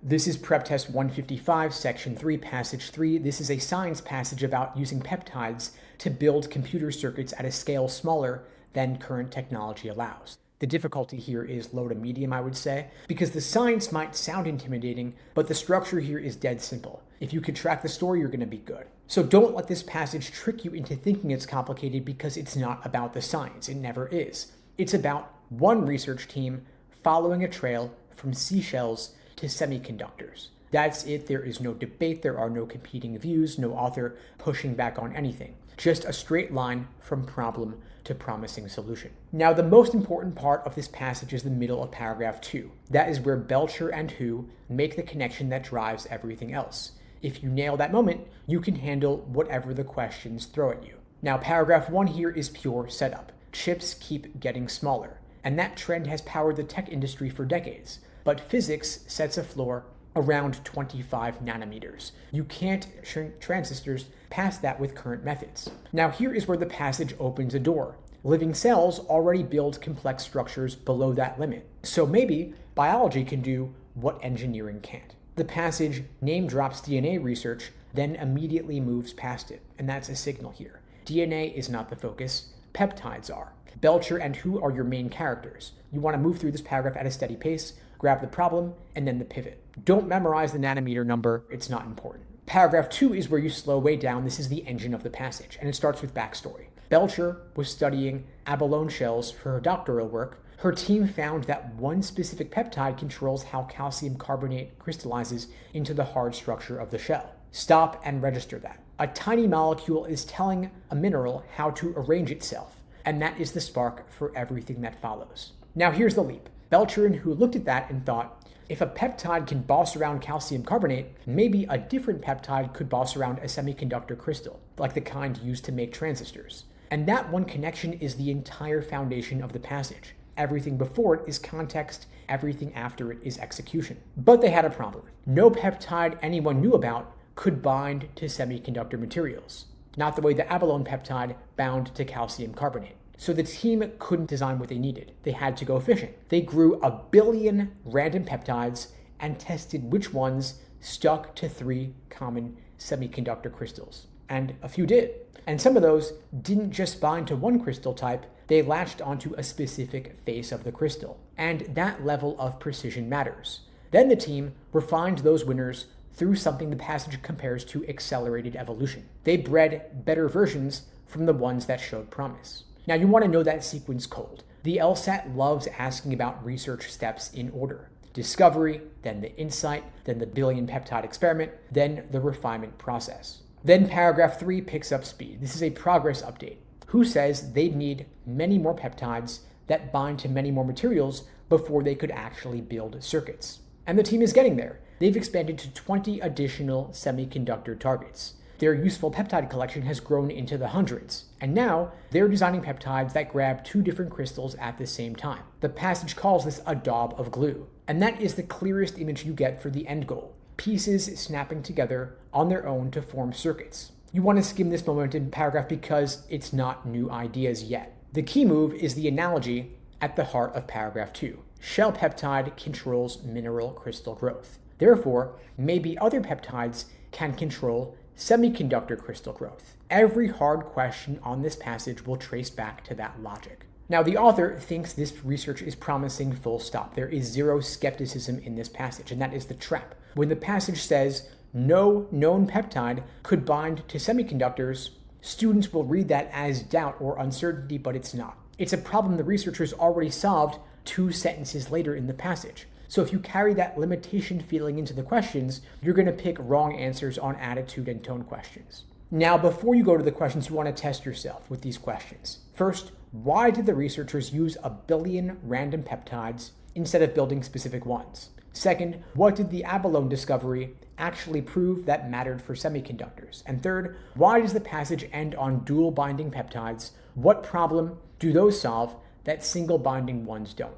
This is PrepTest 155, Section 3, Passage 3. This is a science passage about using peptides to build computer circuits at a scale smaller than current technology allows. The difficulty here is low to medium, I would say, because the science might sound intimidating, but the structure here is dead simple. If you can track the story, you're going to be good. So don't let this passage trick you into thinking it's complicated, because it's not about the science. It never is. It's about one research team following a trail from seashells to semiconductors. That's it. There is no debate. There are no competing views, no author pushing back on anything. Just a straight line from problem to promising solution. Now, the most important part of this passage is the middle of paragraph 2. That is where Belcher and Hu make the connection that drives everything else. If you nail that moment, you can handle whatever the questions throw at you. Now, paragraph 1 here is pure setup. Chips keep getting smaller, and that trend has powered the tech industry for decades. But physics sets a floor around 25 nanometers. You can't shrink transistors past that with current methods. Now, here is where the passage opens a door. Living cells already build complex structures below that limit. So maybe biology can do what engineering can't. The passage name drops DNA research, then immediately moves past it. And that's a signal here. DNA is not the focus. Peptides are. Belcher and Hu are your main characters. You want to move through this paragraph at a steady pace, grab the problem, and then the pivot. Don't memorize the nanometer number. It's not important. Paragraph 2 is where you slow way down. This is the engine of the passage, and it starts with backstory. Belcher was studying abalone shells for her doctoral work. Her team found that one specific peptide controls how calcium carbonate crystallizes into the hard structure of the shell. Stop and register that. A tiny molecule is telling a mineral how to arrange itself, and that is the spark for everything that follows. Now here's the leap. Belcher and Hu looked at that and thought, if a peptide can boss around calcium carbonate, maybe a different peptide could boss around a semiconductor crystal, like the kind used to make transistors. And that one connection is the entire foundation of the passage. Everything before it is context, everything after it is execution. But they had a problem. No peptide anyone knew about could bind to semiconductor materials, not the way the abalone peptide bound to calcium carbonate. So the team couldn't design what they needed. They had to go fishing. They grew 1 billion random peptides and tested which ones stuck to 3 common semiconductor crystals. And a few did. And some of those didn't just bind to one crystal type, they latched onto a specific face of the crystal. And that level of precision matters. Then the team refined those winners through something the passage compares to accelerated evolution. They bred better versions from the ones that showed promise. Now, you want to know that sequence cold. The LSAT loves asking about research steps in order. Discovery, then the insight, then the billion peptide experiment, then the refinement process. Then paragraph 3 picks up speed. This is a progress update. Hu says they'd need many more peptides that bind to many more materials before they could actually build circuits. And the team is getting there. They've expanded to 20 additional semiconductor targets. Their useful peptide collection has grown into the hundreds, and now they're designing peptides that grab 2 different crystals at the same time. The passage calls this a daub of glue, and that is the clearest image you get for the end goal. Pieces snapping together on their own to form circuits. You want to skim this moment in paragraph because it's not new ideas yet. The key move is the analogy at the heart of paragraph 2. Shell peptide controls mineral crystal growth. Therefore, maybe other peptides can control semiconductor crystal growth. Every hard question on this passage will trace back to that logic. Now, the author thinks this research is promising, full stop. There is zero skepticism in this passage, and that is the trap. When the passage says no known peptide could bind to semiconductors, students will read that as doubt or uncertainty, but it's not. It's a problem the researchers already solved 2 sentences later in the passage. So if you carry that limitation feeling into the questions, you're going to pick wrong answers on attitude and tone questions. Now, before you go to the questions, you want to test yourself with these questions. First, why did the researchers use 1 billion random peptides instead of building specific ones? Second, what did the abalone discovery actually prove that mattered for semiconductors? And third, why does the passage end on dual binding peptides? What problem do those solve that single binding ones don't?